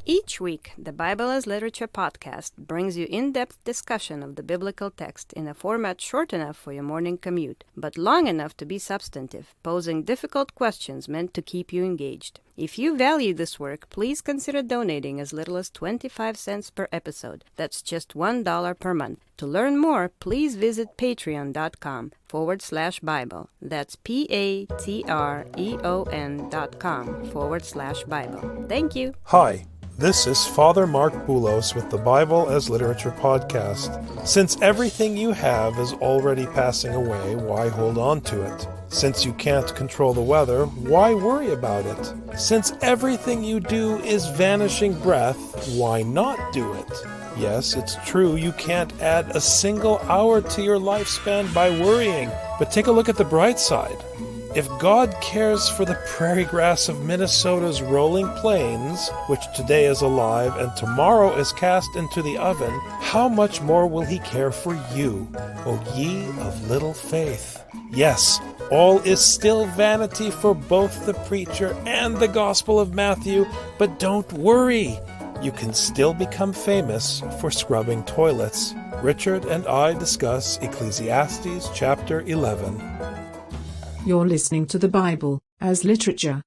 Each week, the Bible as Literature podcast brings you in-depth discussion of the biblical text in a format short enough for your morning commute, but long enough to be substantive, posing difficult questions meant to keep you engaged. If you value this work, please consider donating as little as 25 cents per episode. That's just $1 per month. To learn more, please visit patreon.com/Bible. That's patreon.com/Bible. Thank you. Hi, this is Father Mark Boulos with the Bible as Literature podcast. Since everything you have is already passing away, why hold on to it? Since you can't control the weather, why worry about it? Since everything you do is vanishing breath, why not do it? Yes, it's true, you can't add a single hour to your lifespan by worrying, but take a look at the bright side. If God cares for the prairie grass of Minnesota's rolling plains, which today is alive and tomorrow is cast into the oven, how much more will he care for you, O ye of little faith? Yes, all is still vanity for both the preacher and the Gospel of Matthew, but don't worry. You can still become famous for scrubbing toilets. Richard and I discuss Ecclesiastes chapter 11. You're listening to the Bible as Literature.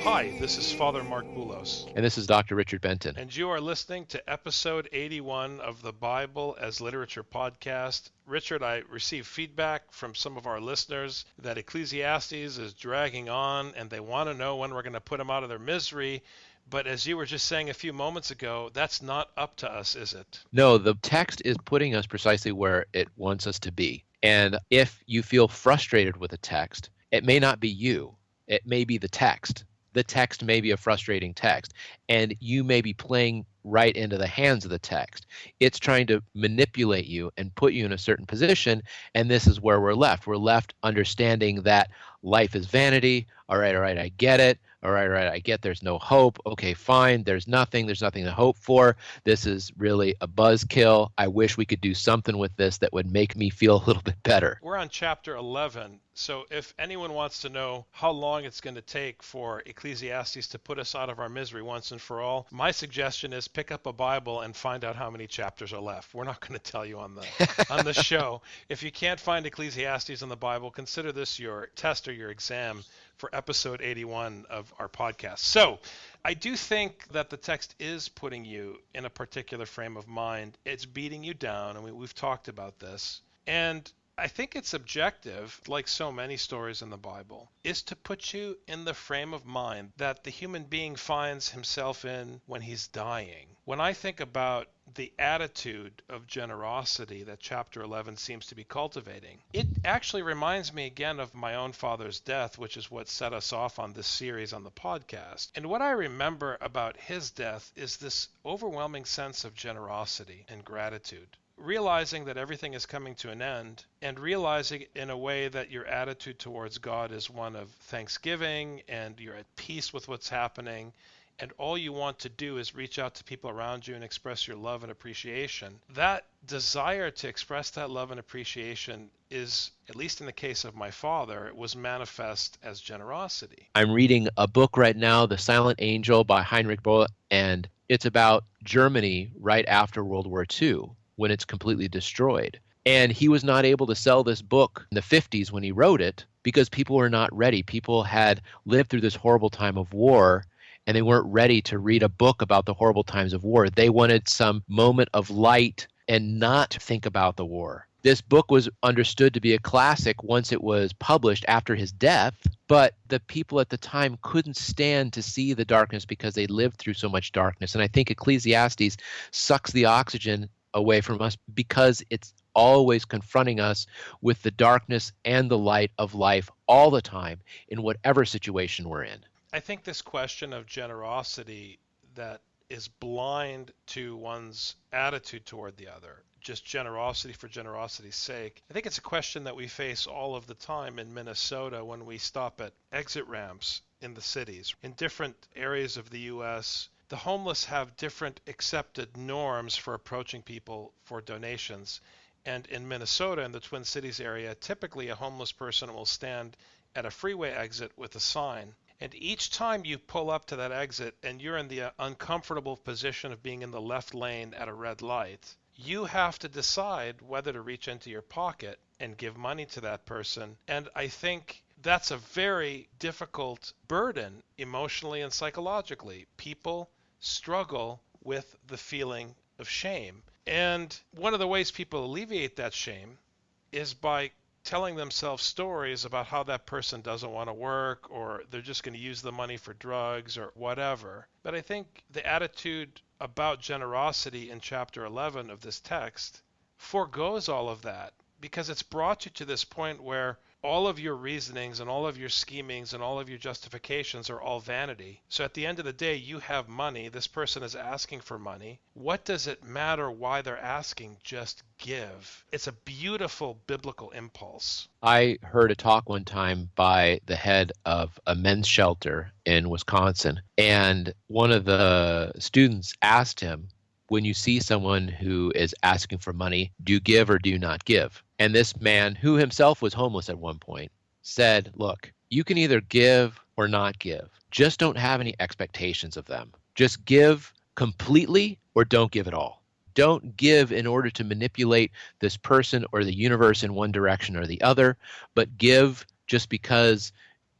Hi, this is Father Mark Boulos. And this is Dr. Richard Benton. And you are listening to episode 81 of the Bible as Literature podcast. Richard, I received feedback from some of our listeners that Ecclesiastes is dragging on and they want to know when we're going to put them out of their misery. But as you were just saying a few moments ago, that's not up to us, is it? No, the text is putting us precisely where it wants us to be. And if you feel frustrated with a text, it may not be you. It may be the text. The text may be a frustrating text, and you may be playing right into the hands of the text. It's trying to manipulate you and put you in a certain position, and this is where we're left. We're left understanding that life is vanity. All right, I get it. All right, I get there's no hope. Okay, fine, there's nothing to hope for. This is really a buzzkill. I wish we could do something with this that would make me feel a little bit better. We're on chapter 11, so if anyone wants to know how long it's going to take for Ecclesiastes to put us out of our misery once and for all, my suggestion is pick up a Bible and find out how many chapters are left. We're not going to tell you on the show. If you can't find Ecclesiastes in the Bible, consider this your test or your exam for episode 81 of our podcast. So I do think that the text is putting you in a particular frame of mind. It's beating you down, and we've talked about this. And I think its objective, like so many stories in the Bible, is to put you in the frame of mind that the human being finds himself in when he's dying. When I think about the attitude of generosity that chapter 11 seems to be cultivating, it actually reminds me again of my own father's death, which is what set us off on this series on the podcast. And what I remember about his death is this overwhelming sense of generosity and gratitude. Realizing that everything is coming to an end, and realizing in a way that your attitude towards God is one of thanksgiving and you're at peace with what's happening, and all you want to do is reach out to people around you and express your love and appreciation. That desire to express that love and appreciation is, at least in the case of my father, it was manifest as generosity. I'm reading a book right now, The Silent Angel by Heinrich Böll, and it's about Germany right after World War II, when it's completely destroyed. And he was not able to sell this book in the 50s when he wrote it because people were not ready. People had lived through this horrible time of war, and they weren't ready to read a book about the horrible times of war. They wanted some moment of light and not think about the war. This book was understood to be a classic once it was published after his death, but the people at the time couldn't stand to see the darkness because they lived through so much darkness. And I think Ecclesiastes sucks the oxygen away from us because it's always confronting us with the darkness and the light of life all the time in whatever situation we're in. I think this question of generosity that is blind to one's attitude toward the other, just generosity for generosity's sake, I think it's a question that we face all of the time in Minnesota when we stop at exit ramps in the cities. In different areas of the U.S., the homeless have different accepted norms for approaching people for donations. And in Minnesota, in the Twin Cities area, typically a homeless person will stand at a freeway exit with a sign. And each time you pull up to that exit and you're in the uncomfortable position of being in the left lane at a red light, you have to decide whether to reach into your pocket and give money to that person. And I think that's a very difficult burden emotionally and psychologically. People struggle with the feeling of shame. And one of the ways people alleviate that shame is by telling themselves stories about how that person doesn't want to work, or they're just going to use the money for drugs or whatever. But I think the attitude about generosity in chapter 11 of this text forgoes all of that, because it's brought you to this point where all of your reasonings and all of your schemings and all of your justifications are all vanity. So at the end of the day, you have money. This person is asking for money. What does it matter why they're asking? Just give. It's a beautiful biblical impulse. I heard a talk one time by the head of a men's shelter in Wisconsin, and one of the students asked him, when you see someone who is asking for money, do you give or do you not give? And this man, who himself was homeless at one point, said, look, you can either give or not give. Just don't have any expectations of them. Just give completely or don't give at all. Don't give in order to manipulate this person or the universe in one direction or the other, but give just because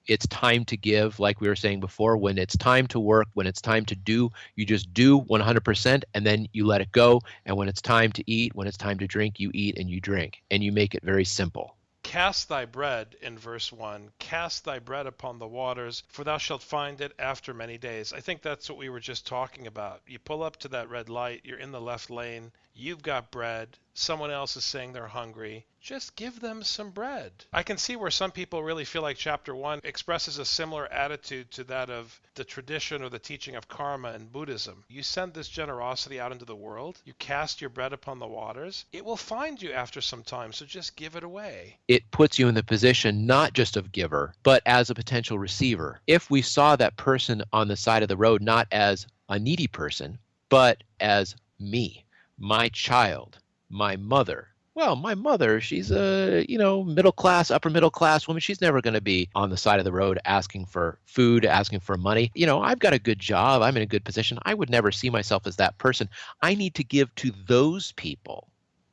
it's time to give, like we were saying before. When it's time to work, when it's time to do, you just do 100%, and then you let it go. And when it's time to eat, when it's time to drink, you eat and you drink, and you make it very simple. Cast thy bread, in verse 1, cast thy bread upon the waters, for thou shalt find it after many days. I think that's what we were just talking about. You pull up to that red light, you're in the left lane, you've got bread, someone else is saying they're hungry. Just give them some bread. I can see where some people really feel like chapter 1 expresses a similar attitude to that of the tradition or the teaching of karma in Buddhism. You send this generosity out into the world, you cast your bread upon the waters, it will find you after some time, so just give it away. It puts you in the position not just of giver, but as a potential receiver. If we saw that person on the side of the road not as a needy person, but as me, my child, my mother. Well, my mother, she's a, middle class, upper middle class woman. She's never going to be on the side of the road asking for food, asking for money. I've got a good job. I'm in a good position. I would never see myself as that person. I need to give to those people.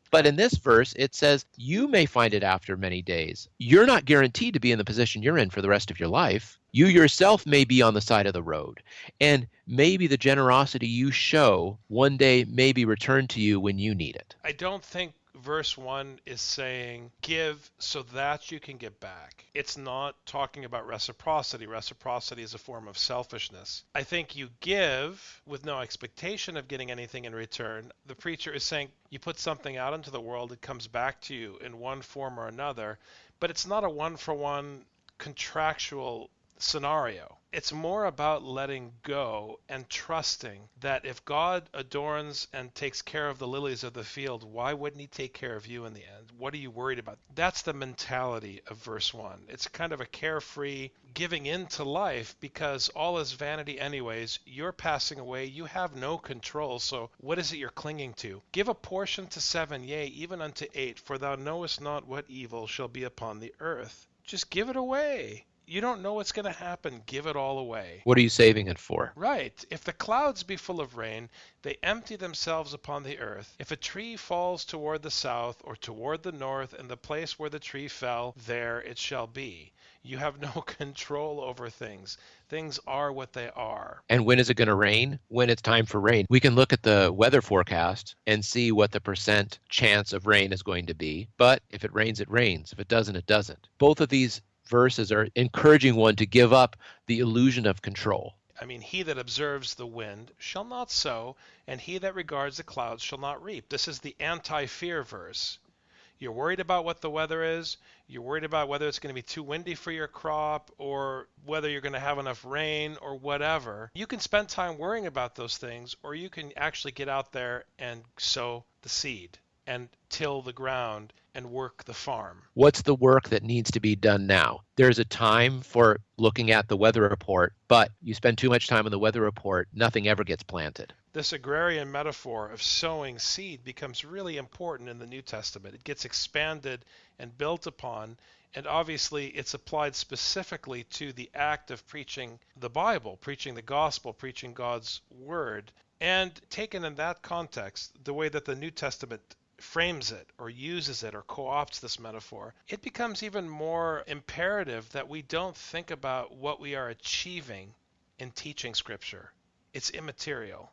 But in this verse, it says, you may find it after many days. You're not guaranteed to be in the position you're in for the rest of your life. You yourself may be on the side of the road. And maybe the generosity you show one day may be returned to you when you need it. I don't think verse 1 is saying give so that you can get back. It's not talking about reciprocity. Reciprocity is a form of selfishness. I think you give with no expectation of getting anything in return. The preacher is saying you put something out into the world, it comes back to you in one form or another, but it's not a one-for-one contractual scenario. It's more about letting go and trusting that if God adorns and takes care of the lilies of the field, why wouldn't he take care of you in the end? What are you worried about? That's the mentality of verse 1. It's kind of a carefree giving into life because all is vanity anyways. You're passing away. You have no control. So what is it you're clinging to? Give a portion to 7, yea, even unto 8, for thou knowest not what evil shall be upon the earth. Just give it away. You don't know what's going to happen. Give it all away. What are you saving it for? Right. If the clouds be full of rain, they empty themselves upon the earth. If a tree falls toward the south or toward the north, and the place where the tree fell, there it shall be. You have no control over things. Things are what they are. And when is it going to rain? When it's time for rain. We can look at the weather forecast and see what the percent chance of rain is going to be. But if it rains, it rains. If it doesn't, it doesn't. Both of these verses are encouraging one to give up the illusion of control. I mean, he that observes the wind shall not sow, and he that regards the clouds shall not reap. This is the anti-fear verse. You're worried about what the weather is. You're worried about whether it's going to be too windy for your crop or whether you're going to have enough rain or whatever. You can spend time worrying about those things, or you can actually get out there and sow the seed and till the ground and work the farm. What's the work that needs to be done now? There's a time for looking at the weather report, but you spend too much time on the weather report, nothing ever gets planted. This agrarian metaphor of sowing seed becomes really important in the New Testament. It gets expanded and built upon, and obviously it's applied specifically to the act of preaching the Bible, preaching the gospel, preaching God's word. And taken in that context, the way that the New Testament frames it or uses it or co-opts this metaphor, it becomes even more imperative that we don't think about what we are achieving in teaching Scripture. It's immaterial.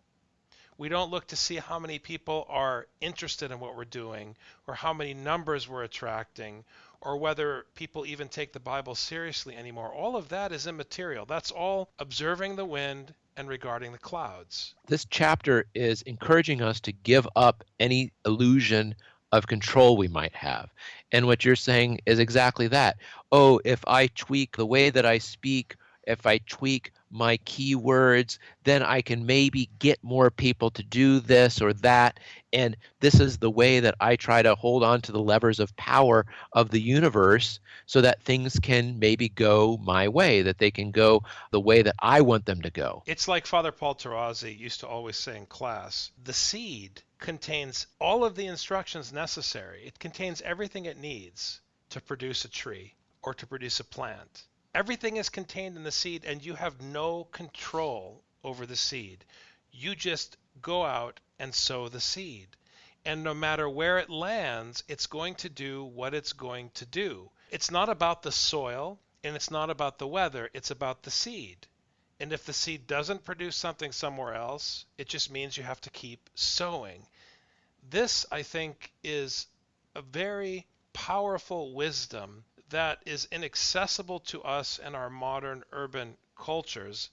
We don't look to see how many people are interested in what we're doing or how many numbers we're attracting or whether people even take the Bible seriously anymore. All of that is immaterial. That's all observing the wind and regarding the clouds. This chapter is encouraging us to give up any illusion of control we might have. And what you're saying is exactly that. Oh, if I tweak the way that I speak, if I tweak my keywords, then I can maybe get more people to do this or that. And this is the way that I try to hold on to the levers of power of the universe so that things can maybe go my way, that they can go the way that I want them to go. It's like Father Paul Tarazzi used to always say in class, the seed contains all of the instructions necessary. It contains everything it needs to produce a tree or to produce a plant. Everything is contained in the seed, and you have no control over the seed. You just go out and sow the seed. And no matter where it lands, it's going to do what it's going to do. It's not about the soil, and it's not about the weather. It's about the seed. And if the seed doesn't produce something somewhere else, it just means you have to keep sowing. This, I think, is a very powerful wisdom that is inaccessible to us in our modern urban cultures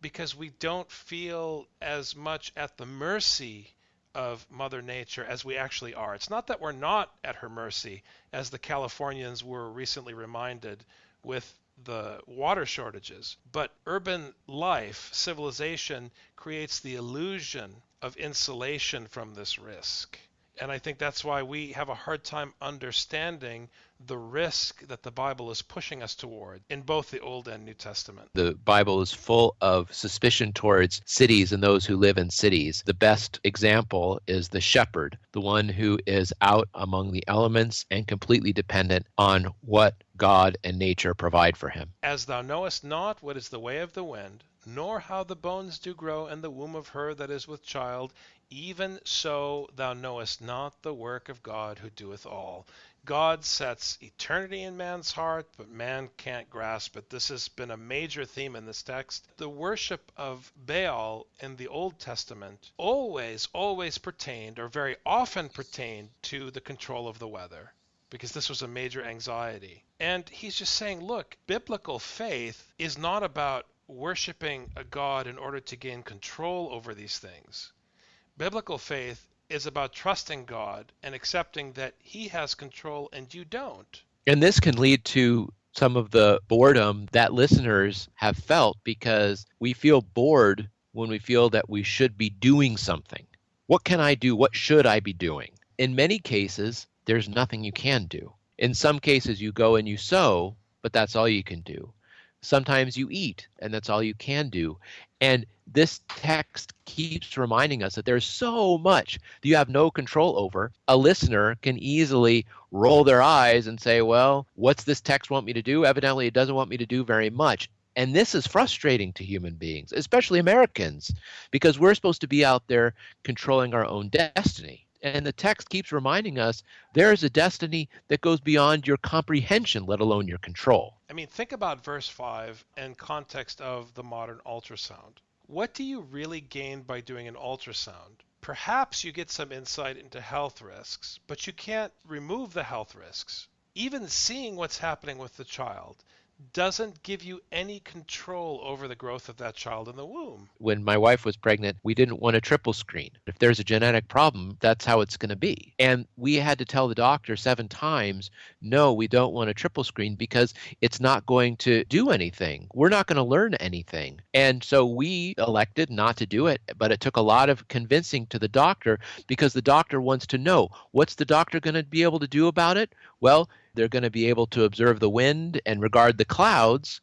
because we don't feel as much at the mercy of Mother Nature as we actually are. It's not that we're not at her mercy, as the Californians were recently reminded with the water shortages, but urban life, civilization, creates the illusion of insulation from this risk. And I think that's why we have a hard time understanding the risk that the Bible is pushing us toward in both the Old and New Testament. The Bible is full of suspicion towards cities and those who live in cities. The best example is the shepherd, the one who is out among the elements and completely dependent on what God and nature provide for him. As thou knowest not what is the way of the wind, nor how the bones do grow in the womb of her that is with child, even so thou knowest not the work of God who doeth all. God sets eternity in man's heart, but man can't grasp it. This has been a major theme in this text. The worship of Baal in the Old Testament always pertained, or very often pertained, to the control of the weather, because this was a major anxiety. And he's just saying, look, biblical faith is not about worshiping a God in order to gain control over these things. Biblical faith is about trusting God and accepting that he has control and you don't. And this can lead to some of the boredom that listeners have felt because we feel bored when we feel that we should be doing something. What can I do? What should I be doing? In many cases, there's nothing you can do. In some cases, you go and you sow, but that's all you can do. Sometimes you eat, and that's all you can do. And this text keeps reminding us that there's so much that you have no control over. A listener can easily roll their eyes and say, well, what's this text want me to do? Evidently, it doesn't want me to do very much. And this is frustrating to human beings, especially Americans, because we're supposed to be out there controlling our own destiny. And the text keeps reminding us there is a destiny that goes beyond your comprehension, let alone your control. I mean, think about verse 5 in context of the modern ultrasound. What do you really gain by doing an ultrasound? Perhaps you get some insight into health risks, but you can't remove the health risks. Even seeing what's happening with the child doesn't give you any control over the growth of that child in the womb. When my wife was pregnant, we didn't want a triple screen. If there's a genetic problem, that's how it's going to be. And we had to tell the doctor 7 times, no, we don't want a triple screen because it's not going to do anything. We're not going to learn anything. And so we elected not to do it, but it took a lot of convincing to the doctor because the doctor wants to know, what's the doctor going to be able to do about it? Well, they're going to be able to observe the wind and regard the clouds,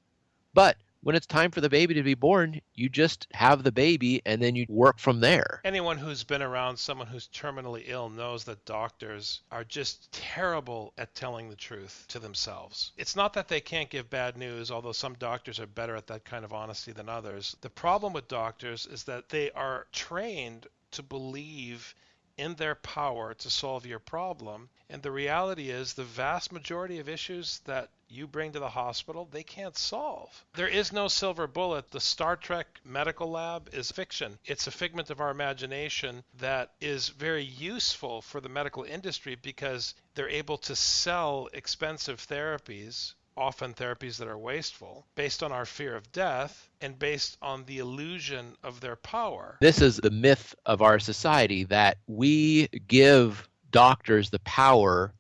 but when it's time for the baby to be born, you just have the baby and then you work from there. Anyone who's been around someone who's terminally ill knows that doctors are just terrible at telling the truth to themselves. It's not that they can't give bad news, although some doctors are better at that kind of honesty than others. The problem with doctors is that they are trained to believe in their power to solve your problem. And the reality is the vast majority of issues that you bring to the hospital, they can't solve. There is no silver bullet. The Star Trek medical lab is fiction. It's a figment of our imagination that is very useful for the medical industry because they're able to sell expensive therapies, often therapies that are wasteful, based on our fear of death and based on the illusion of their power. This is the myth of our society, that we give doctors the power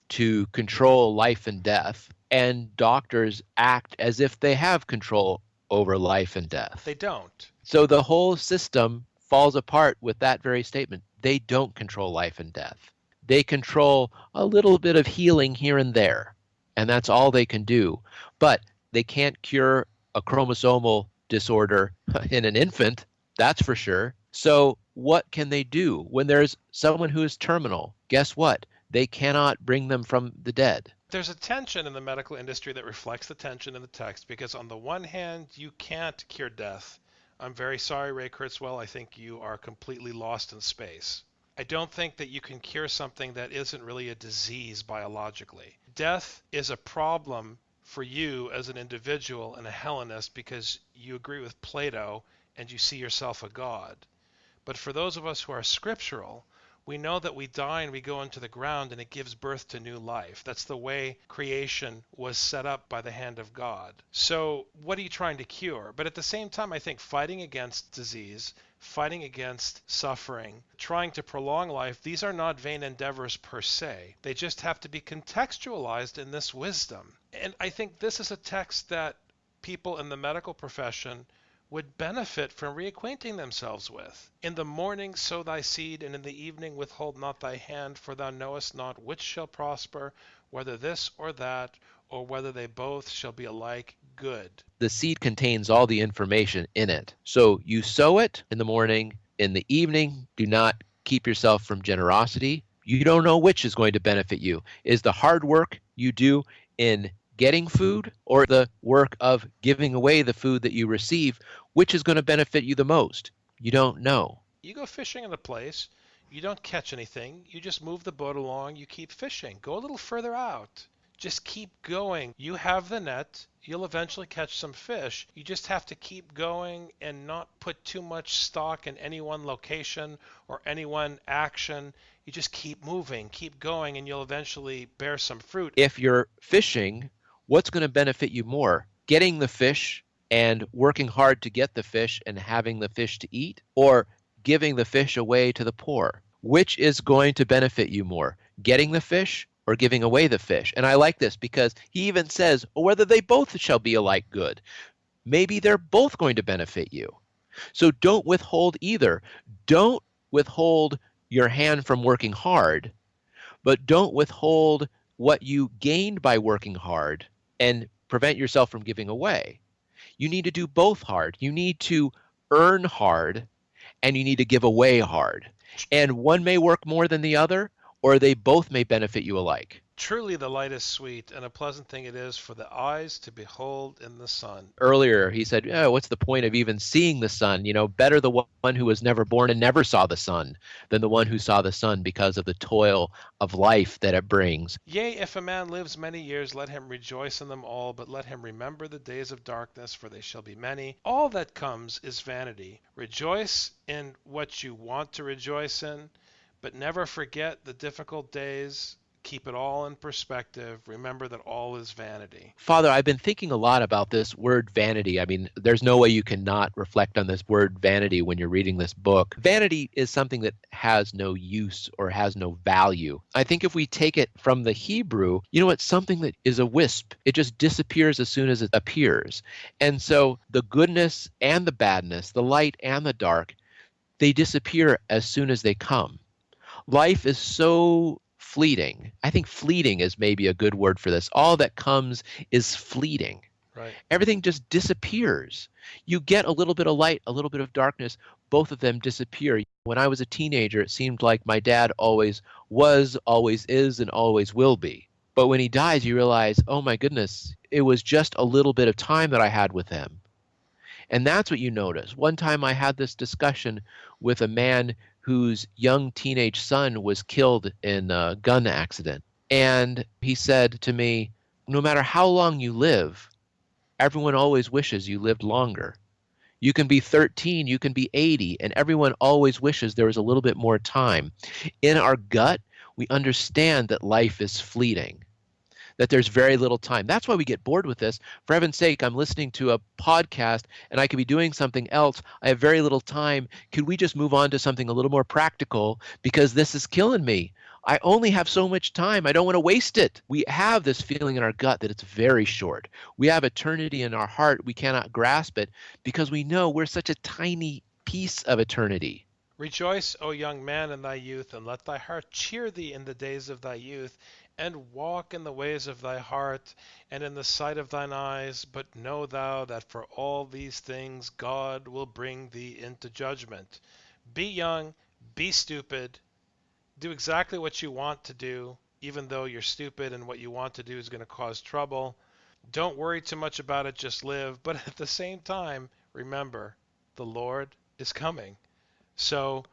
to control life and death, and doctors act as if they have control over life and death. They don't. So the whole system falls apart with that very statement. They don't control life and death. They control a little bit of healing here and there, and that's all they can do. But they can't cure a chromosomal disorder in an infant, that's for sure. So what can they do when there's someone who is terminal? Guess what? They cannot bring them from the dead. There's a tension in the medical industry that reflects the tension in the text, because on the one hand, you can't cure death. I'm very sorry, Ray Kurzweil. I think you are completely lost in space. I don't think that you can cure something that isn't really a disease biologically. Death is a problem for you as an individual and a Hellenist because you agree with Plato and you see yourself a god. But for those of us who are scriptural, we know that we die and we go into the ground and it gives birth to new life. That's the way creation was set up by the hand of God. So what are you trying to cure? But at the same time, I think fighting against disease, fighting against suffering, trying to prolong life, these are not vain endeavors per se. They just have to be contextualized in this wisdom. And I think this is a text that people in the medical profession would benefit from reacquainting themselves with. In the morning sow thy seed, and in the evening withhold not thy hand, for thou knowest not which shall prosper, whether this or that, or whether they both shall be alike good. The seed contains all the information in it. So you sow it in the morning. In the evening, do not keep yourself from generosity. You don't know which is going to benefit you. Is the hard work you do in getting food, or the work of giving away the food that you receive, which is going to benefit you the most? You don't know. You go fishing in a place, you don't catch anything, you just move the boat along, you keep fishing. Go a little further out. Just keep going. You have the net, you'll eventually catch some fish. You just have to keep going and not put too much stock in any one location or any one action. You just keep moving, keep going, and you'll eventually bear some fruit. If you're fishing, what's going to benefit you more? Getting the fish and working hard to get the fish and having the fish to eat, or giving the fish away to the poor? Which is going to benefit you more? Getting the fish or giving away the fish? And I like this because he even says, whether they both shall be alike good. Maybe they're both going to benefit you. So don't withhold either. Don't withhold your hand from working hard, but don't withhold what you gained by working hard and prevent yourself from giving away. You need to do both hard. You need to earn hard, and you need to give away hard. And one may work more than the other, or they both may benefit you alike. Truly the light is sweet, and a pleasant thing it is for the eyes to behold in the sun. Earlier, he said, what's the point of even seeing the sun? Better the one who was never born and never saw the sun than the one who saw the sun because of the toil of life that it brings. Yea, if a man lives many years, let him rejoice in them all, but let him remember the days of darkness, for they shall be many. All that comes is vanity. Rejoice in what you want to rejoice in, but never forget the difficult days. Keep it all in perspective. Remember that all is vanity. Father, I've been thinking a lot about this word vanity. I mean, there's no way you cannot reflect on this word vanity when you're reading this book. Vanity is something that has no use or has no value. I think if we take it from the Hebrew, it's something that is a wisp. It just disappears as soon as it appears. And so the goodness and the badness, the light and the dark, they disappear as soon as they come. Life is so fleeting. I think fleeting is maybe a good word for this. All that comes is fleeting. Right. Everything just disappears. You get a little bit of light, a little bit of darkness. Both of them disappear. When I was a teenager, it seemed like my dad always was, always is, and always will be. But when he dies, you realize, oh my goodness, it was just a little bit of time that I had with him. And that's what you notice. One time I had this discussion with a man whose young teenage son was killed in a gun accident. And he said to me, no matter how long you live, everyone always wishes you lived longer. You can be 13, you can be 80, and everyone always wishes there was a little bit more time. In our gut, we understand that life is fleeting, that there's very little time. That's why we get bored with this. For heaven's sake, I'm listening to a podcast and I could be doing something else. I have very little time. Could we just move on to something a little more practical because this is killing me? I only have so much time. I don't want to waste it. We have this feeling in our gut that it's very short. We have eternity in our heart. We cannot grasp it because we know we're such a tiny piece of eternity. Rejoice, O young man, in thy youth, and let thy heart cheer thee in the days of thy youth, and walk in the ways of thy heart, and in the sight of thine eyes. But know thou that for all these things God will bring thee into judgment. Be young, be stupid, do exactly what you want to do, even though you're stupid and what you want to do is going to cause trouble. Don't worry too much about it, just live. But at the same time, remember, the Lord is coming. So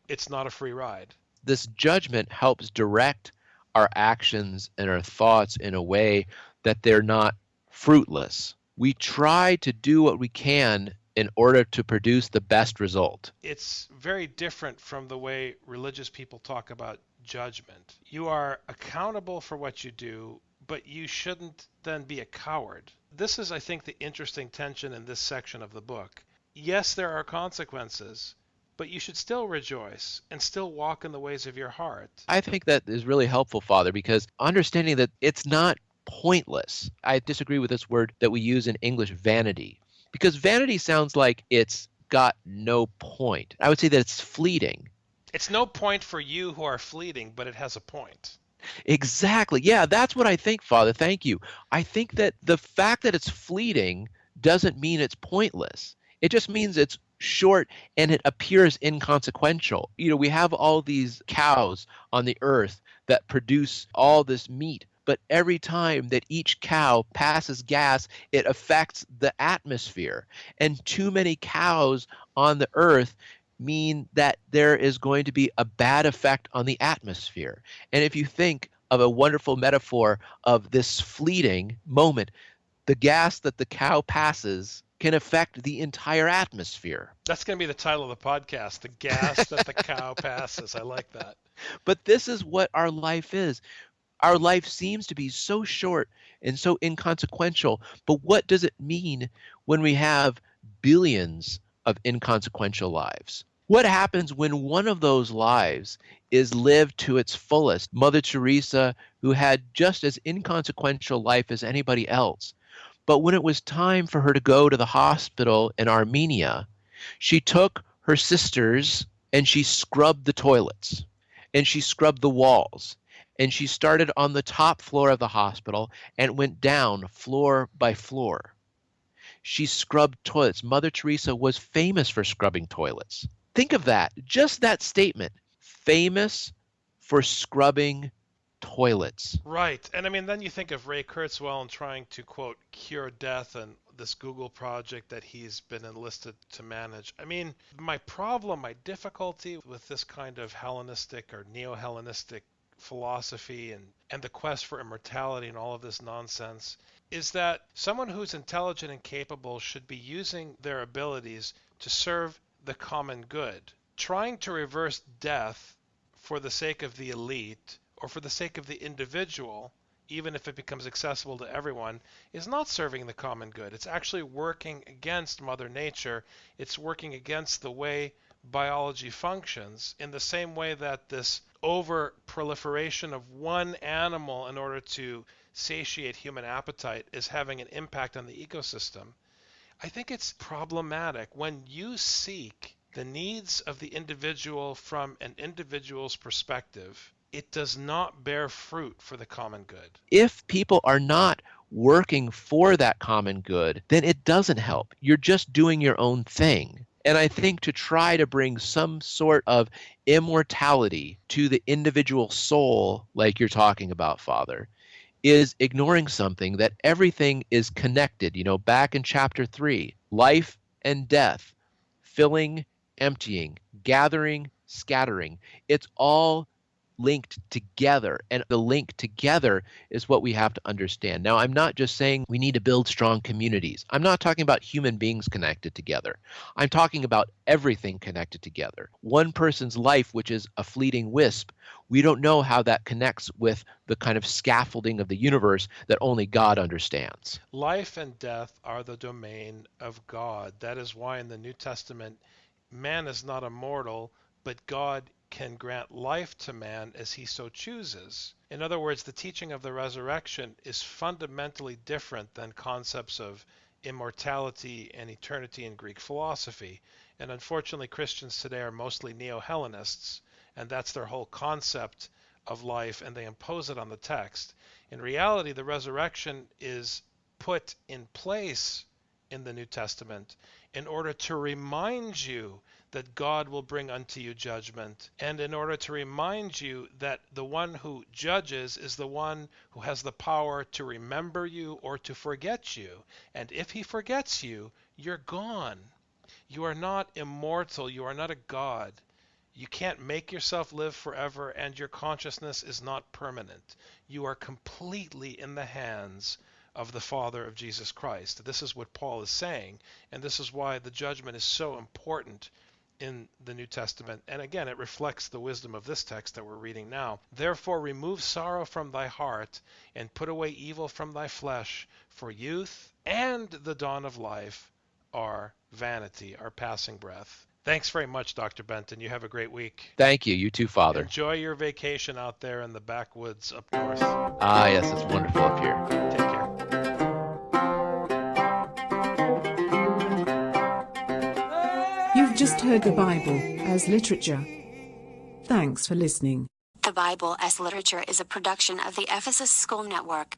it's not a free ride. This judgment helps direct our actions and our thoughts in a way that they're not fruitless. We try to do what we can in order to produce the best result. It's very different from the way religious people talk about judgment. You are accountable for what you do, but you shouldn't then be a coward. This is, I think, the interesting tension in this section of the book. Yes, there are consequences, but you should still rejoice and still walk in the ways of your heart. I think that is really helpful, Father, because understanding that it's not pointless. I disagree with this word that we use in English, vanity, because vanity sounds like it's got no point. I would say that it's fleeting. It's no point for you who are fleeting, but it has a point. Exactly. Yeah, that's what I think, Father. Thank you. I think that the fact that it's fleeting doesn't mean it's pointless. It just means it's short and it appears inconsequential. We have all these cows on the earth that produce all this meat, but every time that each cow passes gas, it affects the atmosphere. And too many cows on the earth mean that there is going to be a bad effect on the atmosphere. And if you think of a wonderful metaphor of this fleeting moment, the gas that the cow passes can affect the entire atmosphere. That's going to be the title of the podcast, The Gas That the Cow Passes. I like that. But this is what our life is. Our life seems to be so short and so inconsequential, but what does it mean when we have billions of inconsequential lives? What happens when one of those lives is lived to its fullest? Mother Teresa, who had just as inconsequential life as anybody else, but when it was time for her to go to the hospital in Armenia, she took her sisters and she scrubbed the toilets and she scrubbed the walls. And she started on the top floor of the hospital and went down floor by floor. She scrubbed toilets. Mother Teresa was famous for scrubbing toilets. Think of that. Just that statement. Famous for scrubbing toilets. Right. And I mean, then you think of Ray Kurzweil and trying to, quote, cure death and this Google project that he's been enlisted to manage. I mean, my difficulty with this kind of Hellenistic or neo-Hellenistic philosophy and the quest for immortality and all of this nonsense is that someone who's intelligent and capable should be using their abilities to serve the common good. Trying to reverse death for the sake of the elite or for the sake of the individual, even if it becomes accessible to everyone, is not serving the common good. It's actually working against Mother Nature. It's working against the way biology functions, in the same way that this over proliferation of one animal in order to satiate human appetite is having an impact on the ecosystem. I think it's problematic when you seek the needs of the individual from an individual's perspective. It does not bear fruit for the common good. If people are not working for that common good, then it doesn't help. You're just doing your own thing. And I think to try to bring some sort of immortality to the individual soul, like you're talking about, Father, is ignoring something that everything is connected. You know, back in chapter 3, life and death, filling, emptying, gathering, scattering. It's all linked together, and the link together is what we have to understand. Now, I'm not just saying we need to build strong communities. I'm not talking about human beings connected together. I'm talking about everything connected together. One person's life, which is a fleeting wisp, we don't know how that connects with the kind of scaffolding of the universe that only God understands. Life and death are the domain of God. That is why in the New Testament, man is not immortal, but God can grant life to man as he so chooses. In other words, the teaching of the resurrection is fundamentally different than concepts of immortality and eternity in Greek philosophy. And unfortunately, Christians today are mostly neo-Hellenists, and that's their whole concept of life, and they impose it on the text. In reality, the resurrection is put in place in the New Testament in order to remind you that God will bring unto you judgment, and in order to remind you that the one who judges is the one who has the power to remember you or to forget you. And if he forgets you, you're gone. You are not immortal. You are not a god. You can't make yourself live forever, and your consciousness is not permanent. You are completely in the hands of the Father of Jesus Christ. This is what Paul is saying, and this is why the judgment is so important in the New Testament. And again, it reflects the wisdom of this text that we're reading now. Therefore, remove sorrow from thy heart, and put away evil from thy flesh, for youth and the dawn of life are vanity, are passing breath. Thanks very much, Dr. Benton. You have a great week. Thank you. You too, Father. Enjoy your vacation out there in the backwoods up north. Ah, yes, it's wonderful up here. Take care. You've just heard the Bible as Literature. Thanks for listening. The Bible as Literature is a production of the Ephesus School Network.